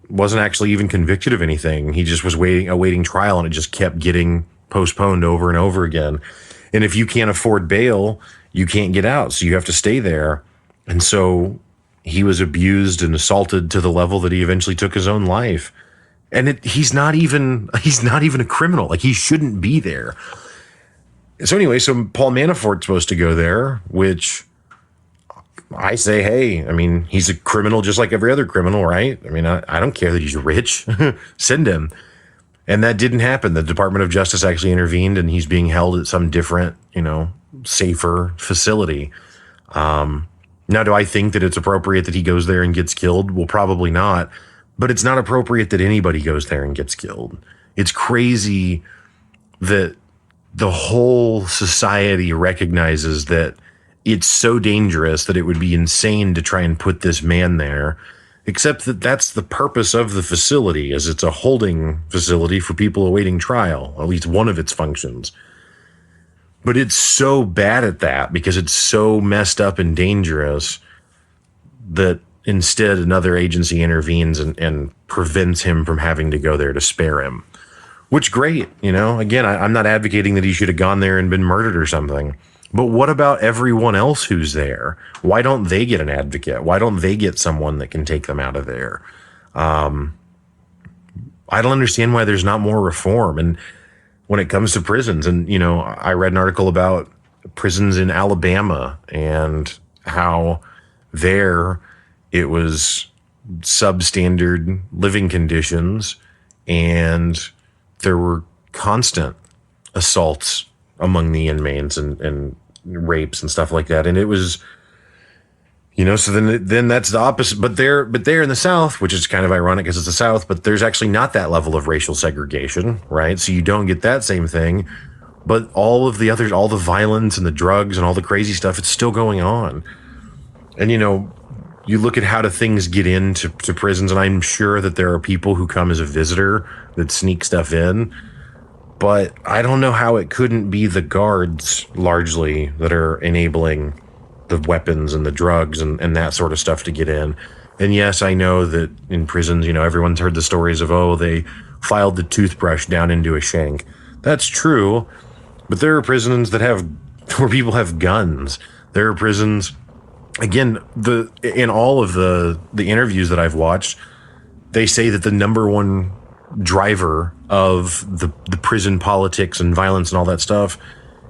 convicted of anything. He just was awaiting trial, and it just kept getting postponed over and over again. And if you can't afford bail, you can't get out, so you have to stay there. And so he was abused and assaulted to the level that he eventually took his own life. And he's not even a criminal. Like, he shouldn't be there. So anyway, so Paul Manafort's supposed to go there, which I say, hey, he's a criminal just like every other criminal, right? I don't care that he's rich. Send him. And that didn't happen. The Department of Justice actually intervened, and he's being held at some different, safer facility. Now, do I think that it's appropriate that he goes there and gets killed? Well, probably not. But it's not appropriate that anybody goes there and gets killed. It's crazy that the whole society recognizes that it's so dangerous that it would be insane to try and put this man there, except that that's the purpose of the facility, as it's a holding facility for people awaiting trial, at least one of its functions. But it's so bad at that because it's so messed up and dangerous that instead another agency intervenes and prevents him from having to go there to spare him. Which, great, again, I'm not advocating that he should have gone there and been murdered or something. But what about everyone else who's there? Why don't they get an advocate? Why don't they get someone that can take them out of there? I don't understand why there's not more reform. And when it comes to prisons, and, I read an article about prisons in Alabama and how there it was substandard living conditions, and there were constant assaults among the inmates and rapes and stuff like that. And it was, so then that's the opposite. But there in the South, which is kind of ironic because it's the South, but there's actually not that level of racial segregation, right? So you don't get that same thing. But all of the others, all the violence and the drugs and all the crazy stuff, it's still going on. And, you look at how do things get into prisons, and I'm sure that there are people who come as a visitor that sneak stuff in, but I don't know how it couldn't be the guards largely that are enabling the weapons and the drugs and that sort of stuff to get in. And yes, I know that in prisons, everyone's heard the stories of, they filed the toothbrush down into a shank. That's true, but there are prisons where people have guns. There are prisons, again, in all of the interviews that I've watched, they say that the number one driver of the prison politics and violence and all that stuff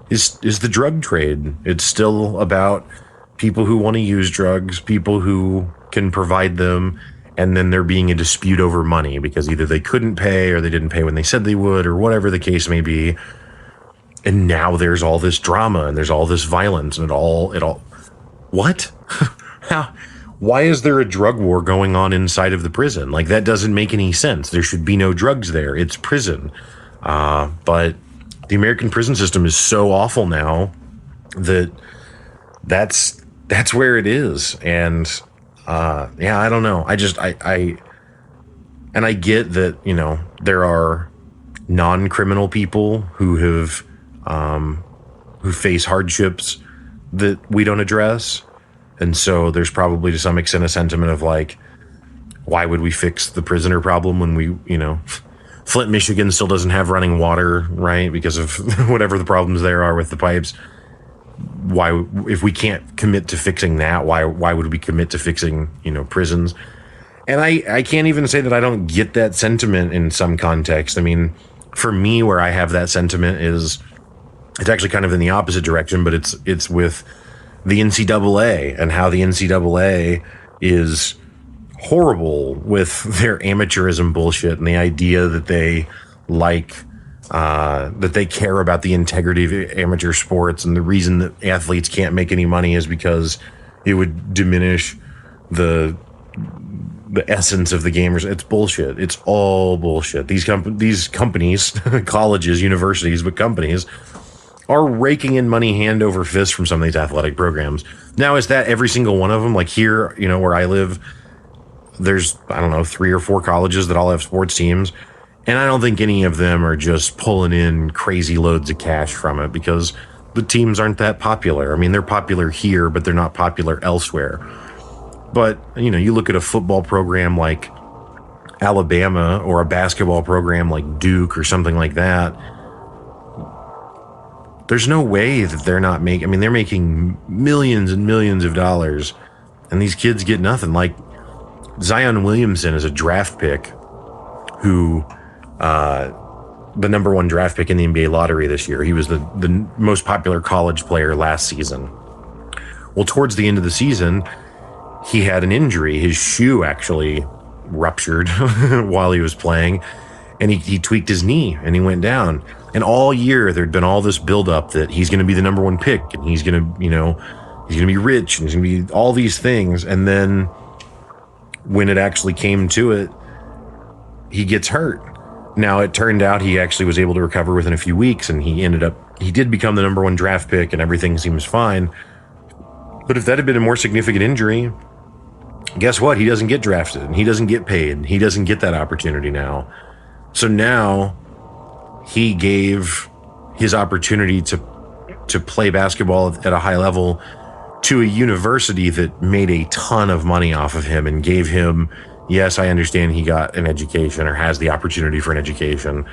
is the drug trade. It's still about people who want to use drugs, people who can provide them, and then there being a dispute over money because either they couldn't pay or they didn't pay when they said they would or whatever the case may be. And now there's all this drama and there's all this violence and it all what? How? Why is there a drug war going on inside of the prison? Like, that doesn't make any sense. There should be no drugs there. It's prison. But the American prison system is so awful now that that's where it is. And I don't know. I get that, there are non-criminal people who have who face hardships that we don't address. And so there's probably to some extent a sentiment of like, why would we fix the prisoner problem when we, Flint, Michigan still doesn't have running water, right? Because of whatever the problems there are with the pipes. Why, if we can't commit to fixing that, why would we commit to fixing, prisons? And I can't even say that I don't get that sentiment in some context. I mean, for me, where I have that sentiment is, it's actually kind of in the opposite direction, but it's with the NCAA and how the NCAA is horrible with their amateurism bullshit and the idea that they that they care about the integrity of amateur sports, and the reason that athletes can't make any money is because it would diminish the essence of the gamers. It's bullshit. It's all bullshit. These companies, colleges, universities, but companies are raking in money hand over fist from some of these athletic programs. Now, is that every single one of them? Like here, where I live, there's, 3 or 4 colleges that all have sports teams. And I don't think any of them are just pulling in crazy loads of cash from it because the teams aren't that popular. I mean, they're popular here, but they're not popular elsewhere. But, you look at a football program like Alabama or a basketball program like Duke or something like that. There's no way that they're not making, they're making millions and millions of dollars, and these kids get nothing. Like Zion Williamson is a draft pick who, the number 1 draft pick in the NBA lottery this year. He was the most popular college player last season. Well, towards the end of the season, he had an injury. His shoe actually ruptured while he was playing, and he tweaked his knee and he went down. And all year there'd been all this buildup that he's going to be the number 1 pick and he's going to, he's going to be rich and he's going to be all these things. And then when it actually came to it, he gets hurt. Now, it turned out he actually was able to recover within a few weeks, and he did become the number 1 draft pick, and everything seems fine. But if that had been a more significant injury, guess what? He doesn't get drafted, and he doesn't get paid. He doesn't get that opportunity now. So now he gave his opportunity to play basketball at a high level to a university that made a ton of money off of him and gave him, yes, I understand he got an education or has the opportunity for an education.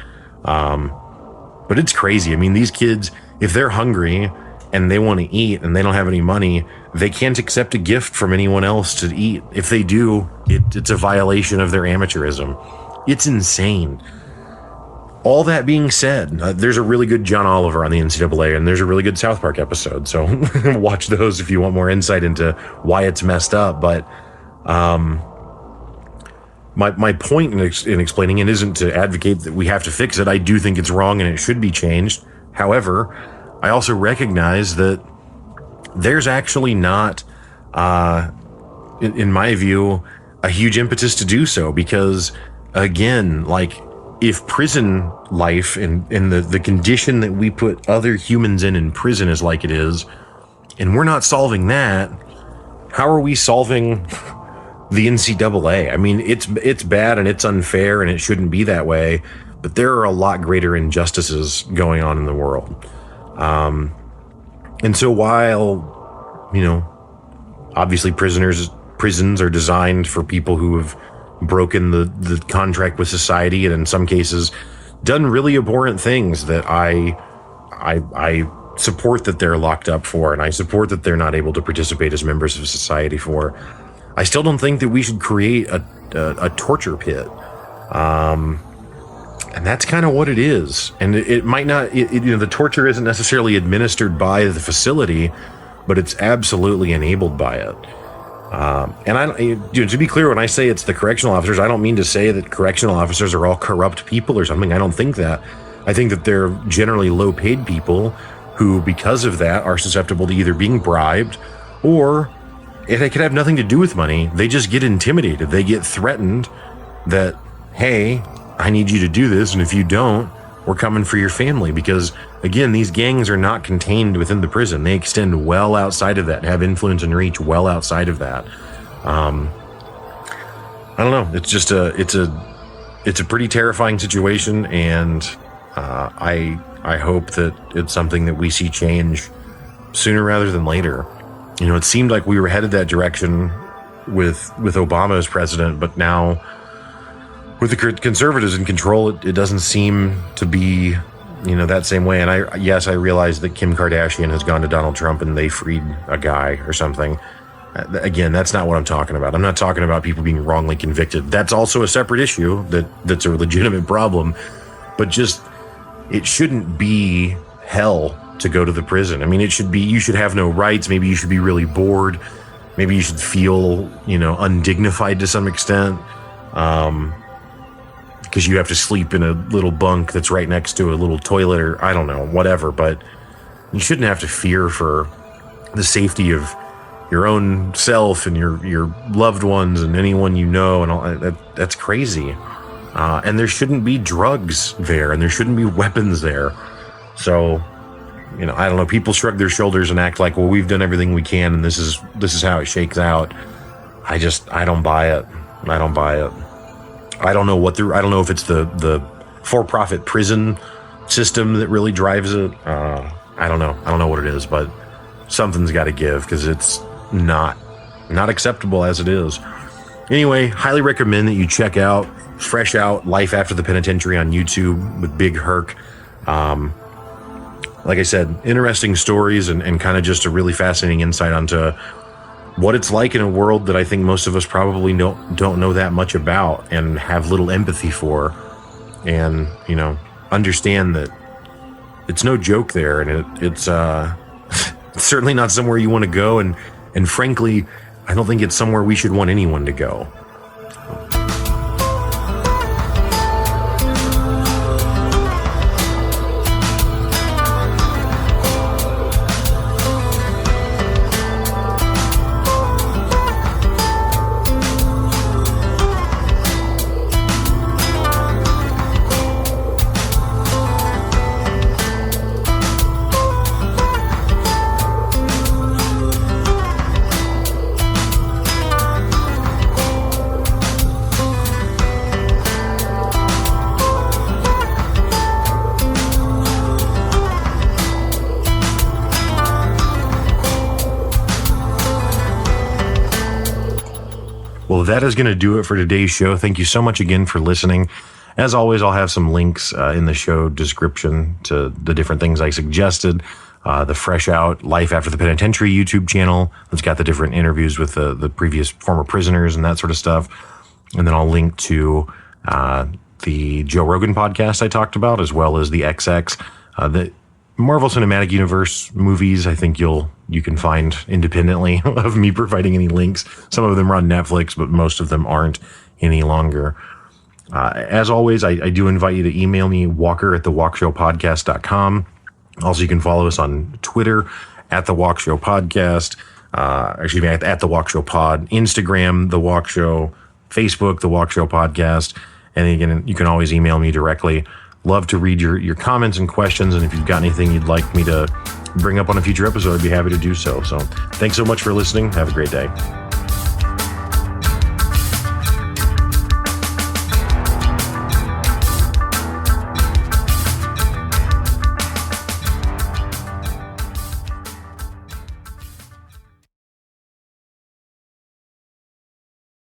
But it's crazy. These kids, if they're hungry and they want to eat and they don't have any money, they can't accept a gift from anyone else to eat. If they do, it's a violation of their amateurism. It's insane. All that being said, there's a really good John Oliver on the NCAA, and there's a really good South Park episode. So watch those if you want more insight into why it's messed up. But my point in explaining it isn't to advocate that we have to fix it. I do think it's wrong and it should be changed. However, I also recognize that there's actually not, in my view, a huge impetus to do so because, again, if prison life and the condition that we put other humans in prison is like it is, and we're not solving that, how are we solving the NCAA. I mean, it's bad and it's unfair and it shouldn't be that way, but there are a lot greater injustices going on in the world. And so while, obviously prisons are designed for people who have broken the contract with society and in some cases done really abhorrent things that I support that they're locked up for, and I support that they're not able to participate as members of society for. I still don't think that we should create a torture pit. And that's kind of what it is. And it might not, the torture isn't necessarily administered by the facility, but it's absolutely enabled by it. And to be clear, when I say it's the correctional officers, I don't mean to say that correctional officers are all corrupt people or something. I don't think that. I think that they're generally low-paid people who, because of that, are susceptible to either being bribed or, if it could have nothing to do with money, they just get intimidated. They get threatened that, hey, I need you to do this, and if you don't, we're coming for your family. Because, again, these gangs are not contained within the prison. They extend well outside of that, have influence and reach well outside of that. I don't know. It's just it's a pretty terrifying situation, and I hope that it's something that we see change sooner rather than later. It seemed like we were headed that direction with Obama as president, but now with the conservatives in control, it doesn't seem to be, that same way. And I realize that Kim Kardashian has gone to Donald Trump and they freed a guy or something. Again, that's not what I'm talking about. I'm not talking about people being wrongly convicted. That's also a separate issue that's a legitimate problem. But just, it shouldn't be hell to go to the prison. I mean, you should have no rights. Maybe you should be really bored. Maybe you should feel, undignified to some extent. Because you have to sleep in a little bunk that's right next to a little toilet, or I don't know, whatever. But you shouldn't have to fear for the safety of your own self and your loved ones and anyone you know, and all that. That's crazy. And there shouldn't be drugs there, and there shouldn't be weapons there. So, I don't know. People shrug their shoulders and act like, well, we've done everything we can, and this is how it shakes out. I don't buy it. I don't buy it. I don't know if it's the for-profit prison system that really drives it. I don't know. I don't know what it is, but something's got to give, because it's not acceptable as it is. Anyway, highly recommend that you check out Fresh Out, Life After the Penitentiary on YouTube with Big Herc. Like I said, interesting stories and kind of just a really fascinating insight onto what it's like in a world that I think most of us probably don't know that much about and have little empathy for, and understand that it's no joke there, and it's certainly not somewhere you want to go, and frankly, I don't think it's somewhere we should want anyone to go. Well, that is going to do it for today's show. Thank you so much again for listening. As always, I'll have some links in the show description to the different things I suggested. The Fresh Out, Life After the Penitentiary YouTube channel that's got the different interviews with the previous former prisoners and that sort of stuff. And then I'll link to the Joe Rogan podcast I talked about, as well as the XX. The Marvel Cinematic Universe movies, I think you can find independently of me providing any links. Some of them are on Netflix, but most of them aren't any longer. As always, I do invite you to email me, walker@thewalkshowpodcast.com. Also, you can follow us on Twitter at The Walkshow Podcast, at The Walkshow Pod, Instagram, The Walkshow, Facebook, The Walkshow Podcast. And again, you can always email me directly. Love to read your comments and questions. And if you've got anything you'd like me to bring up on a future episode, I'd be happy to do so. So thanks so much for listening. Have a great day.